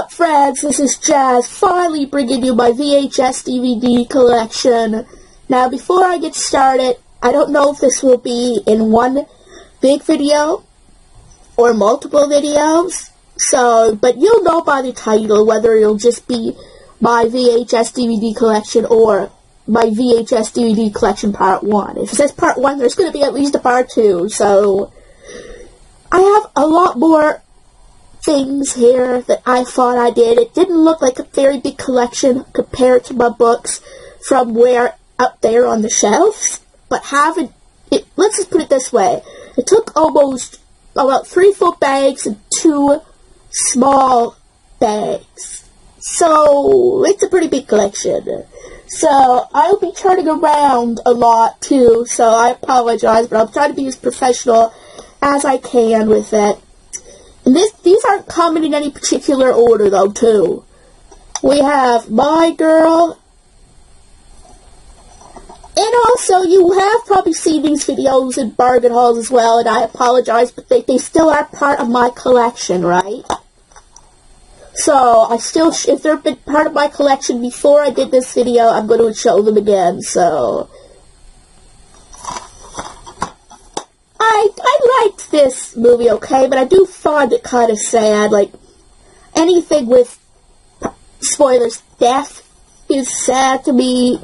up, friends? This is Jazz, finally bringing you my VHS DVD collection. Now, before I get started, I don't know if this will be in one big video or multiple videos, but you'll know by the title whether it'll just be my VHS DVD collection or my VHS DVD collection part 1. If it says part 1, there's going to be at least a part 2, so I have a lot more things here that I thought I did. It didn't look like a very big collection compared to my books from where up there on the shelves, but let's just put it this way. It took almost about 3 full bags and 2 small bags. So it's a pretty big collection. So I'll be turning around a lot too, so I apologize, but I'll try to be as professional as I can with it. And these aren't coming in any particular order, though, too. We have My Girl. And also, you have probably seen these videos in bargain hauls as well, and I apologize, but they still are part of my collection, right? So, if they've been part of my collection before I did this video, I'm going to show them again, so I liked this movie okay, but I do find it kind of sad. Like, anything with, spoilers, death is sad to me,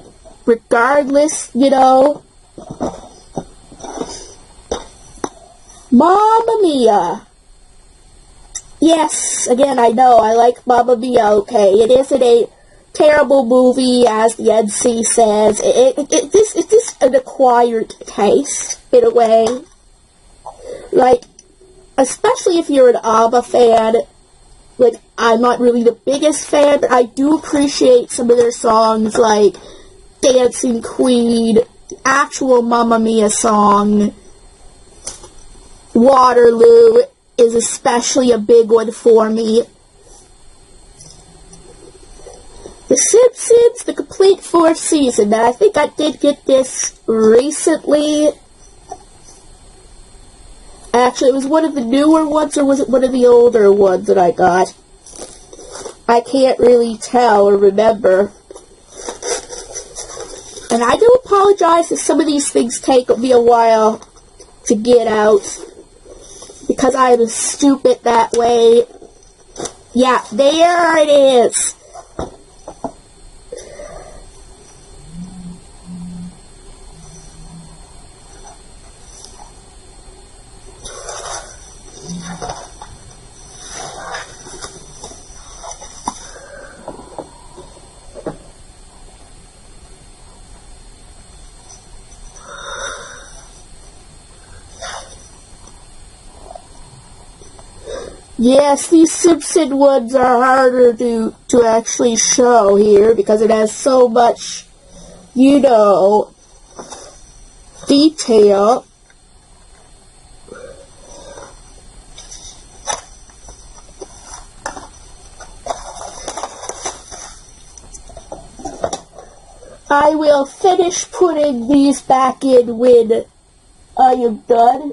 regardless, you know. Mamma Mia. Yes, again, I know, I like Mamma Mia okay. It isn't a terrible movie, as the NC says. It's just an acquired taste, in a way. Like, especially if you're an ABBA fan, like, I'm not really the biggest fan, but I do appreciate some of their songs, like Dancing Queen, the actual Mamma Mia song, Waterloo is especially a big one for me. The Simpsons, the complete 4th season. Now, I think I did get this recently. Actually, it was one of the newer ones, or was it one of the older ones that I got? I can't really tell or remember. And I do apologize if some of these things take me a while to get out, because I am stupid that way. Yeah, there it is. Yes, these Simpson ones are harder to actually show here because it has so much, you know, detail. I will finish putting these back in when I am done.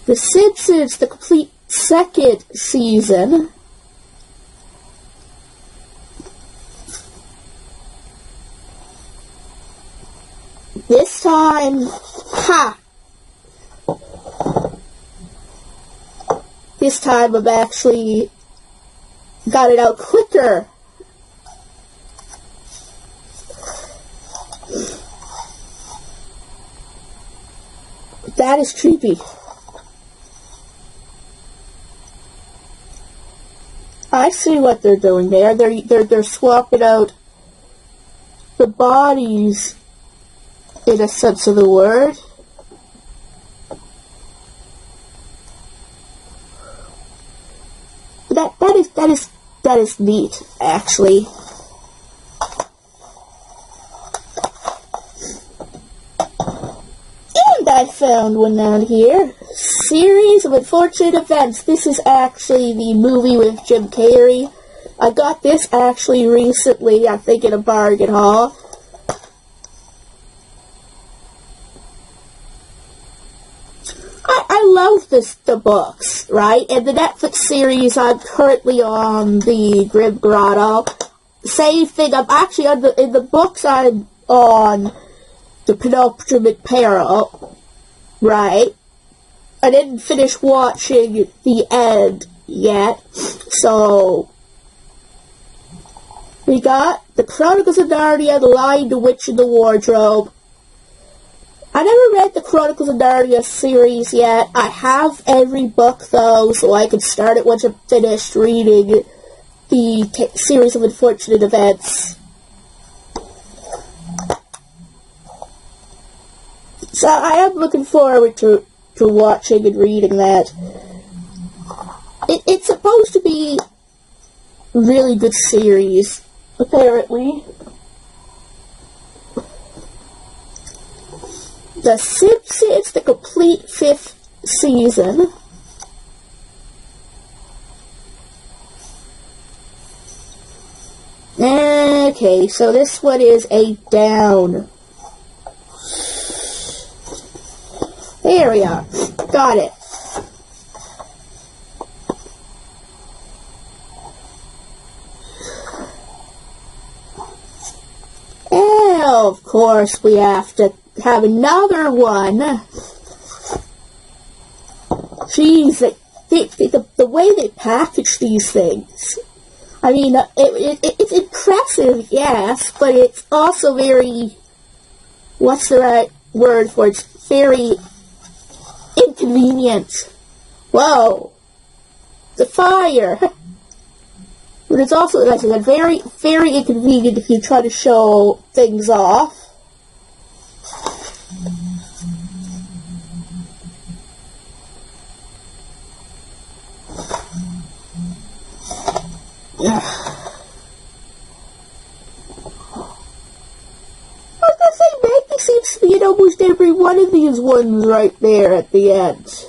The Simpsons, the complete 2nd season. This time, this time I've actually got it out quicker. That is creepy. I see what they're doing there. They're swapping out the bodies, in a sense of the word. That is neat, actually. And I found one out here. Series of Unfortunate Events. This is actually the movie with Jim Carrey. I got this actually recently, I think in a bargain haul. I love the books, right? And the Netflix series, I'm currently on the Grim Grotto. Same thing, I'm actually in the books, I'm on the Penultimate Peril, right? I didn't finish watching the end yet, so we got the Chronicles of Narnia, The Lion, the Witch, and the Wardrobe. I never read the Chronicles of Narnia series yet. I have every book, though, so I can start it once I'm finished reading the series of unfortunate events. So I am looking forward to watching and reading that. It's supposed to be a really good series, apparently. The Simpsons, the complete 5th season. Okay, so this one is a down. There we are. Got it. And of course we have to have another one. Jeez, the way they package these things. I mean, it's impressive, yes, but it's also very, what's the right word for it? It's very inconvenient. Whoa. The fire. But it's also, like I said, very, very inconvenient if you try to show things off. I was gonna say, Maggie seems to be in almost every one of these ones right there at the end.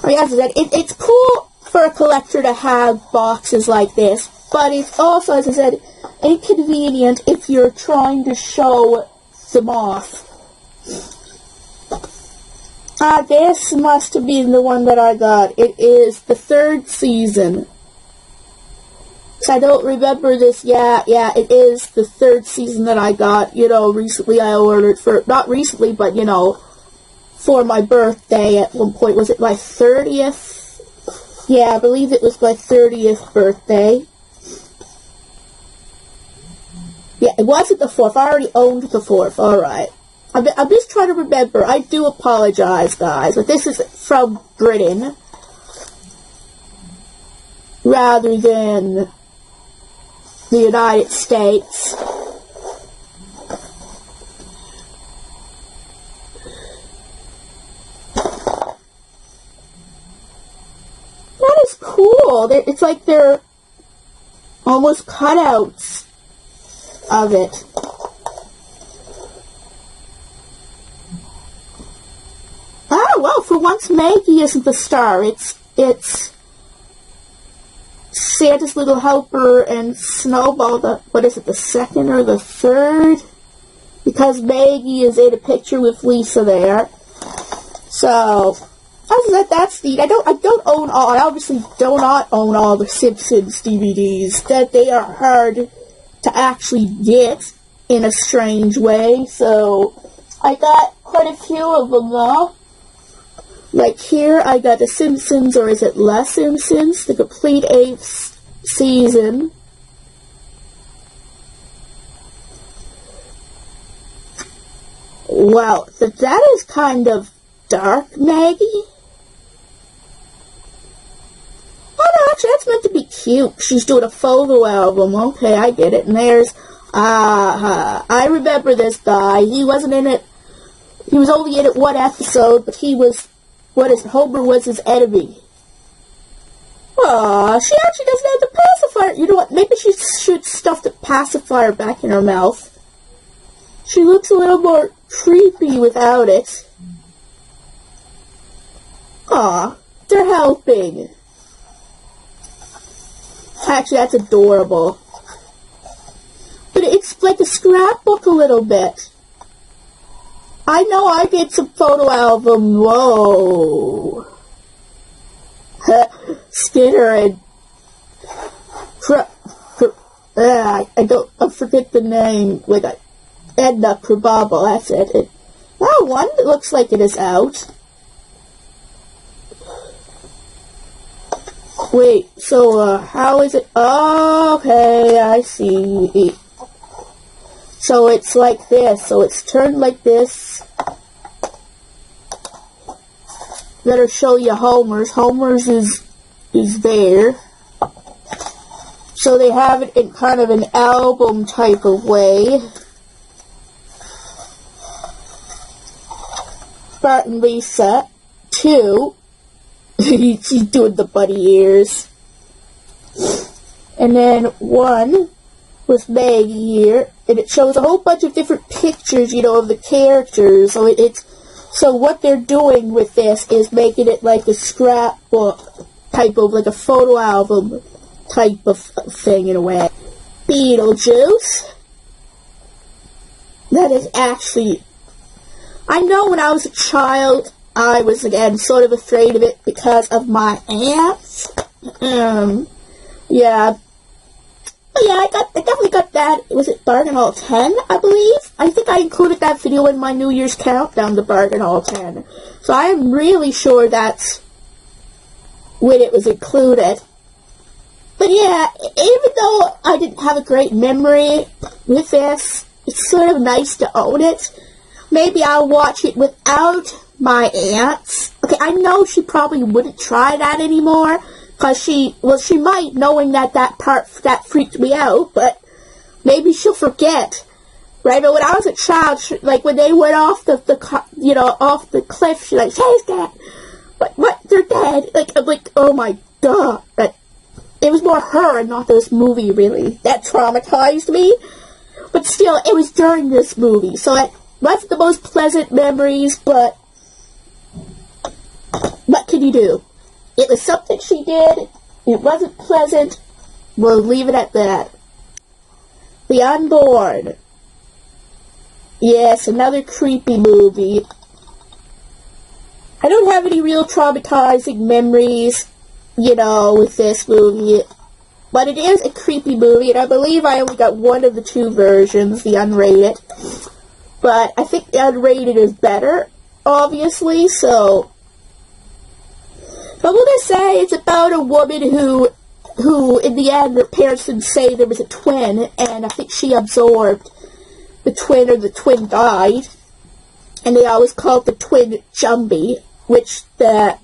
I mean, as I said, it's cool for a collector to have boxes like this, but it's also, as I said, inconvenient if you're trying to show them off. This must have been the one that I got. It is the 3rd season. I don't remember this. Yeah, it is the 3rd season that I got. You know, recently I ordered for, not recently, but, you know, for my birthday at one point. Was it my 30th? Yeah, I believe it was my 30th birthday. Yeah, it wasn't the 4th. I already owned the 4th. Alright. I'm just trying to remember. I do apologize, guys, but this is from Britain rather than the United States. That is cool. It's like they're almost cutouts of it. Oh, well, for once Maggie isn't the star. It's Santa's Little Helper and Snowball, what is it, the 2nd or the 3rd? Because Maggie is in a picture with Lisa there. So, other than that, that's neat. I obviously do not own all the Simpsons DVDs. That they are hard to actually get in a strange way. So, I got quite a few of them though. Like here, I got The Simpsons, or is it Les Simpsons? The complete 8th season. Wow, that is kind of dark, Maggie. Oh no, actually, that's meant to be cute. She's doing a photo album. Okay, I get it. And there's, I remember this guy. He wasn't in it. He was only in it one episode, but he was, Homer was his enemy. Aw, she actually doesn't have the pacifier. You know what, maybe she should stuff the pacifier back in her mouth. She looks a little more creepy without it. Aw, they're helping. Actually, that's adorable. But it's like a scrapbook a little bit. I know I did some photo album. Whoa. Skinner and I forget the name. Like Edna Krabappel, that's it. Oh, one that looks like it is out. Wait, so how is it? Oh, okay, I see. So it's like this. So it's turned like this. Better show you Homer's. Homer's is there. So they have it in kind of an album type of way. Bart and Lisa, 2. She's doing the bunny ears. And then 1 with Maggie here. And it shows a whole bunch of different pictures, you know, of the characters. So so what they're doing with this is making it like a scrapbook type of, like a photo album type of thing in a way. Beetlejuice. That is actually... I know when I was a child, I was, again, sort of afraid of it because of my aunts. Yeah. But yeah, I definitely got that. Was it Bargain Hall 10, I believe? I think I included that video in my New Year's countdown to Bargain Hall 10. So I am really sure that's when it was included. But yeah, even though I didn't have a great memory with this, it's sort of nice to own it. Maybe I'll watch it without my aunts. Okay, I know she probably wouldn't try that anymore. Because she might, knowing that part freaked me out, but maybe she'll forget, right? But when I was a child, like, when they went off off the cliff, she's like, Shay's dead. What? They're dead? Like, I'm like, oh my god. But it was more her and not this movie, really. That traumatized me. But still, it was during this movie, so it wasn't the most pleasant memories, but what can you do? It was something she did. It wasn't pleasant. We'll leave it at that. The Unborn. Yes, another creepy movie. I don't have any real traumatizing memories, you know, with this movie. But it is a creepy movie, and I believe I only got one of the 2 versions, the unrated. But I think the unrated is better, obviously, so... But what I say, it's about a woman who in the end, her parents didn't say there was a twin, and I think she absorbed the twin, or the twin died, and they always called the twin Jumbie, which the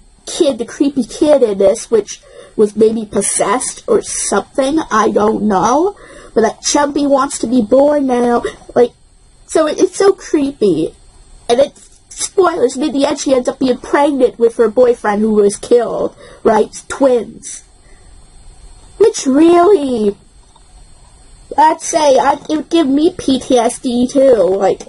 creepy kid in this, which was maybe possessed or something, I don't know, but that Jumbie wants to be born now, like, so it's so creepy, and it's, spoilers, and in the end she ends up being pregnant with her boyfriend who was killed, right? Twins. Which really, I'd say, it would give me PTSD too, like,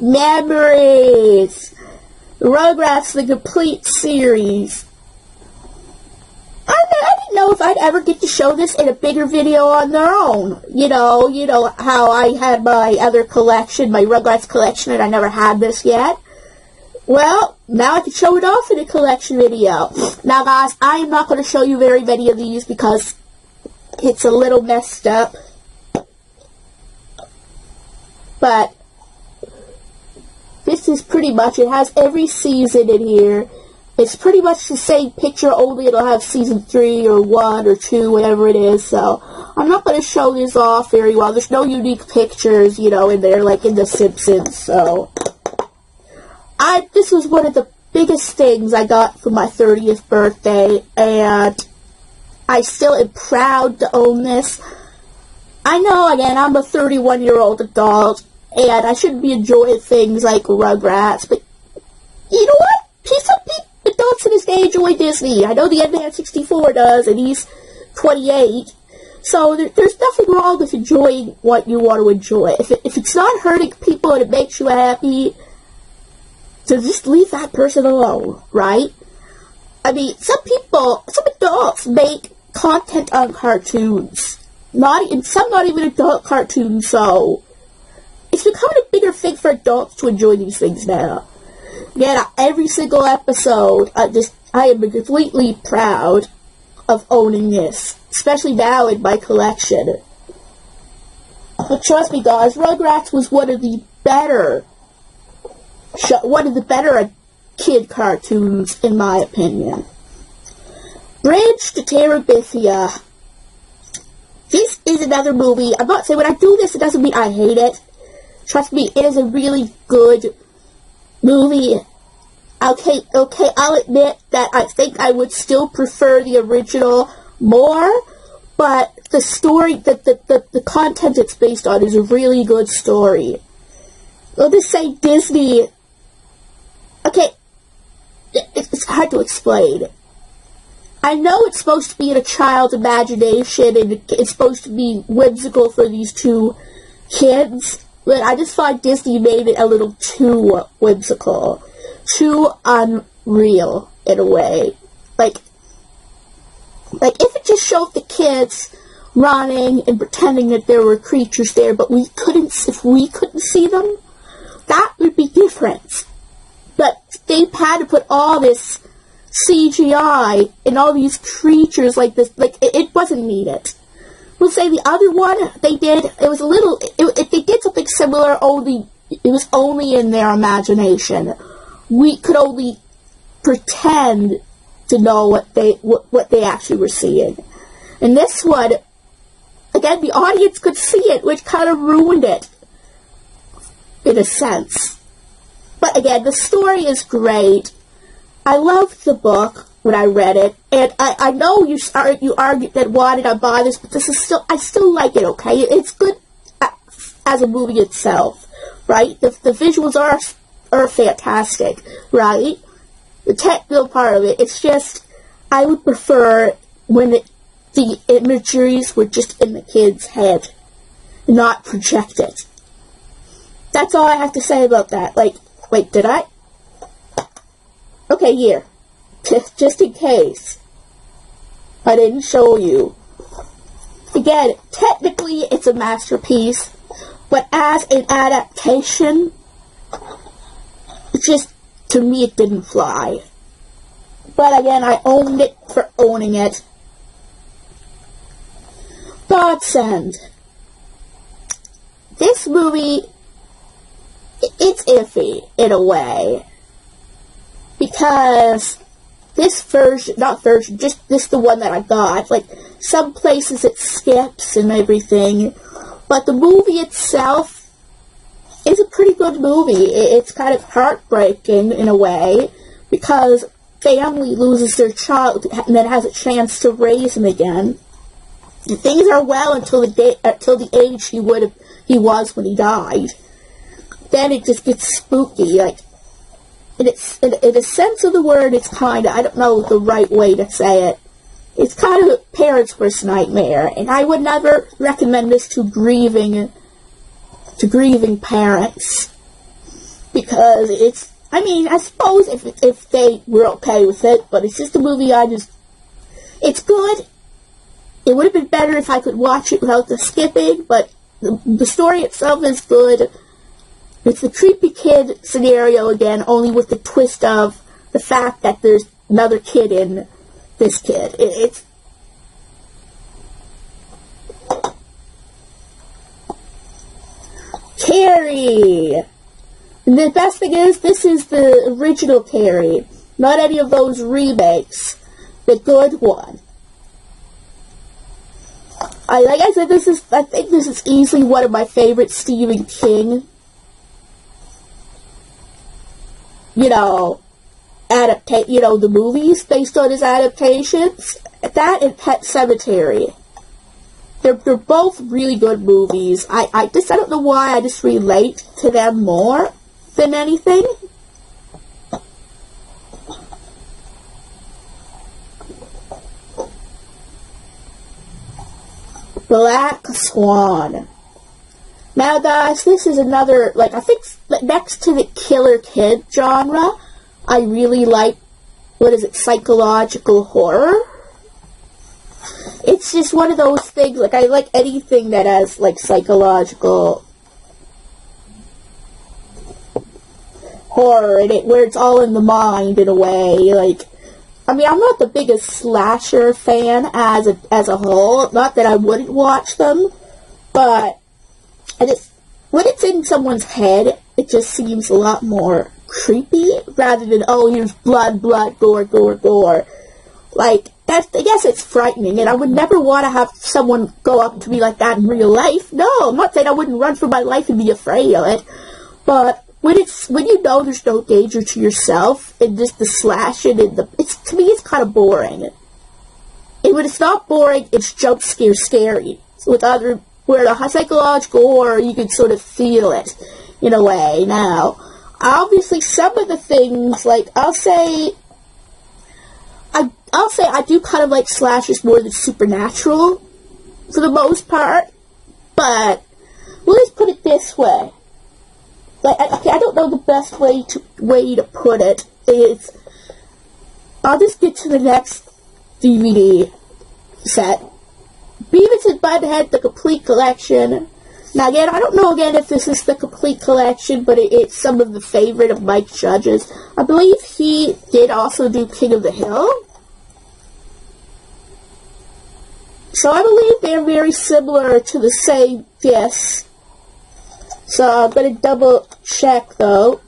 memories! Rugrats, the complete series. I didn't know if I'd ever get to show this in a bigger video on their own. You know how I had my other collection, my Rugrats collection, and I never had this yet. Well, now I can show it off in a collection video. Now, guys, I am not going to show you very many of these because it's a little messed up. But this is pretty much, it has every season in here. It's pretty much the same picture, only it'll have season 3 or 1 or 2, whatever it is. So I'm not going to show this off very well. There's no unique pictures, you know, in there like in The Simpsons. So this was one of the biggest things I got for my 30th birthday, and I still am proud to own this. I know, again, I'm a 31-year-old adult, and I shouldn't be enjoying things like Rugrats, but you know what? Some people, adults in this day, enjoy Disney. I know the N64 does, and he's 28. So there's nothing wrong with enjoying what you want to enjoy. If it's not hurting people and it makes you happy, so just leave that person alone, right? I mean, some adults make content on cartoons. some not even adult cartoons, so it's becoming a bigger thing for adults to enjoy these things now. Again, every single episode, I am completely proud of owning this, especially now in my collection. But trust me, guys, Rugrats was one of the better kid cartoons, in my opinion. Bridge to Terabithia. This is another movie. I'm not saying when I do this, it doesn't mean I hate it. Trust me, it is a really good movie. Okay, I'll admit that I think I would still prefer the original more, but the story, the content it's based on is a really good story. I'll just say Disney, okay, it's hard to explain. I know it's supposed to be in a child's imagination, and it's supposed to be whimsical for these two kids, but I just thought Disney made it a little too whimsical, too unreal in a way. Like if it just showed the kids running and pretending that there were creatures there, but if we couldn't see them, that would be different. But they had to put all this CGI and all these creatures like this, it wasn't needed. We'll say the other one they did, they did something similar, only it was only in their imagination. We could only pretend to know what they actually were seeing. And this one, again, the audience could see it, which kind of ruined it, in a sense. But again, the story is great. I loved the book when I read it, and I know you argued that why did I buy this, but I still like it, okay? It's good as a movie itself, right? The visuals are fantastic, right? The technical part of it, it's just, I would prefer when the imageries were just in the kid's head, not projected. That's all I have to say about that. Wait, did I? Okay, here. Just in case I didn't show you. Again, technically it's a masterpiece, but as an adaptation, to me it didn't fly. But again, I owned it for owning it. Godsend. This movie, it's iffy in a way, because this version, just the one that I got, some places it skips and everything, but the movie itself is a pretty good movie. It's kind of heartbreaking in a way, because family loses their child and then has a chance to raise him again. And things are well until the age he was when he died. Then it just gets spooky, in a sense of the word, it's kind of, I don't know the right way to say it, it's kind of a parent's worst nightmare, and I would never recommend this to grieving parents, because I suppose if they were okay with it, but it's just a movie it's good. It would have been better if I could watch it without the skipping, but the story itself is good. It's the creepy kid scenario again, only with the twist of the fact that there's another kid in this kid. It's Carrie! And the best thing is, this is the original Carrie, not any of those remakes. The good one. Like I said, I think this is easily one of my favorite Stephen King, the movies based on his adaptations. That and Pet Sematary. They're both really good movies. I don't know why, I just relate to them more than anything. Black Swan. Now, guys, this is another, I think, next to the Killer Kid genre, I really like, psychological horror. it's just one of those things, like, I like anything that has, like, psychological horror in it, where it's all in the mind, in a way. Like, I mean, I'm not the biggest slasher fan as a whole, not that I wouldn't watch them, but when it's in someone's head, it just seems a lot more creepy, rather than, oh, here's blood, gore, gore. Like, I guess it's frightening, and I would never want to have someone go up to me like that in real life. No, I'm not saying I wouldn't run for my life and be afraid of it, but when you know there's no danger to yourself, and just the slashing and to me, it's kind of boring. And when it's not boring, it's jump scary. Where the psychological horror, you can sort of feel it, in a way. Now, obviously, some of the things, like, I'll say I do kind of like slashers more than supernatural, for the most part, but we'll just put it this way. Like, I don't know the best way to put it. I'll just get to the next DVD set. Beavis and Butthead, the complete collection. Now again, I don't know if this is the complete collection, but it's some of the favorite of Mike Judge's. I believe he did also do King of the Hill. So I believe they're very similar to the same disc. So I'm going to double check though.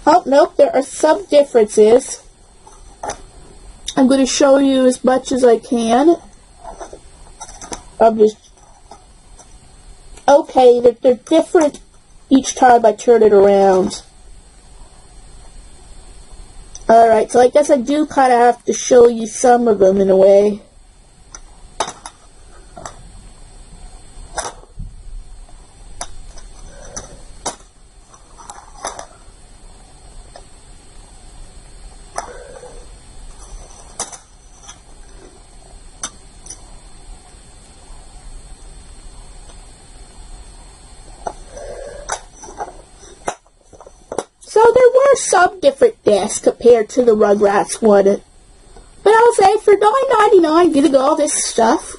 Oh, nope, there are some differences. I'm going to show you as much as I can. Okay, they're different each time I turn it around. Alright, so I guess I do kind of have to show you some of them in a way. So there were some different discs compared to the Rugrats one. But I'll say for $9.99, getting all this stuff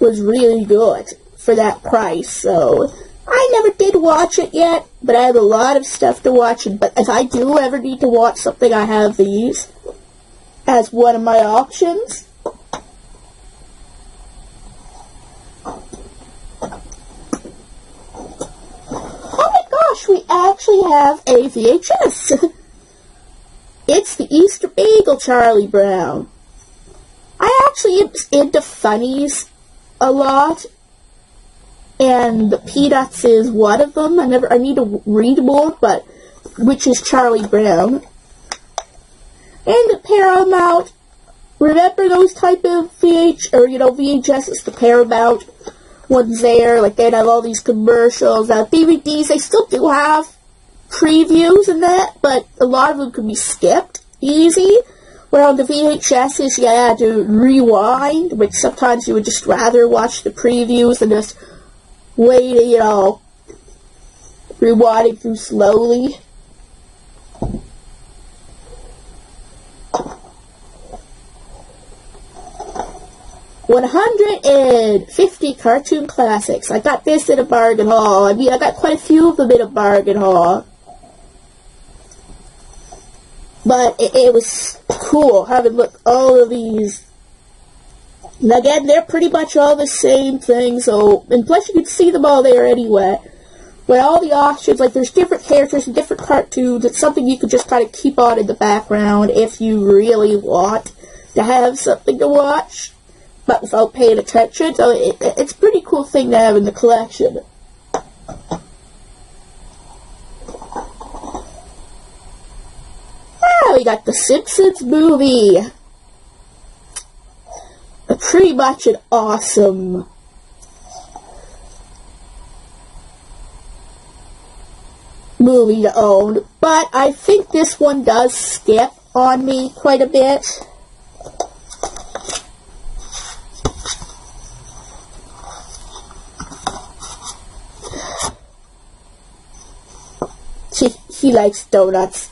was really good for that price. So I never did watch it yet, but I have a lot of stuff to watch. But if I do ever need to watch something, I have these as one of my options. We actually have a VHS. It's the Easter Beagle Charlie Brown. I actually am into funnies a lot, and the Peanuts is one of them. I need to read more, but which is Charlie Brown. And the Paramount. Remember those type of VHS, the Paramount ones there, like they'd have all these commercials. DVDs, they still do have previews and that, but a lot of them could be skipped easy. Where on the VHSs, you had to rewind, which sometimes you would just rather watch the previews than just wait, rewinding through slowly. $150 cartoon classics. I got this in a bargain haul. I mean, I got quite a few of them in a bargain haul. But it was cool having all of these. And again, they're pretty much all the same thing. So, and plus you can see them all there anyway. But all the options, like there's different characters and different cartoons. It's something you could just kind of keep on in the background if you really want to have something to watch, but without paying attention. So it's a pretty cool thing to have in the collection. We got the Simpsons movie. Pretty much an awesome movie to own, but I think this one does skip on me quite a bit. He likes donuts.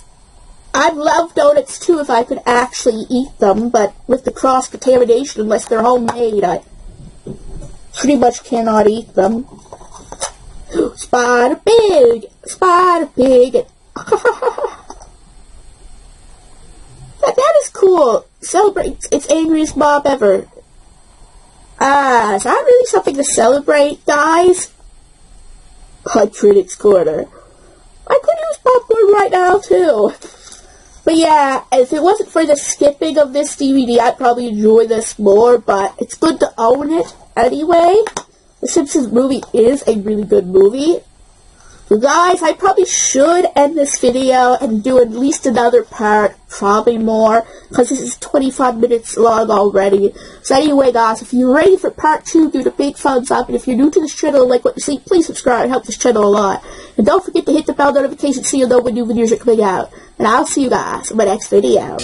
I'd love donuts too if I could actually eat them, but with the cross-contamination, unless they're homemade, I pretty much cannot eat them. Spider Pig! Spider Pig! That is cool. Celebrates its angriest mob ever. Is that really something to celebrate, guys? Critics Corner. I could use popcorn right now, too. But yeah, if it wasn't for the skipping of this DVD, I'd probably enjoy this more, but it's good to own it anyway. The Simpsons movie is a really good movie. So guys, I probably should end this video and do at least another part, probably more, because this is 25 minutes long already. So anyway guys, if you're ready for part 2, give it a big thumbs up, and if you're new to this channel and like what you see, please subscribe, it helps this channel a lot. And don't forget to hit the bell notification so you'll know when new videos are coming out. And I'll see you guys in my next video.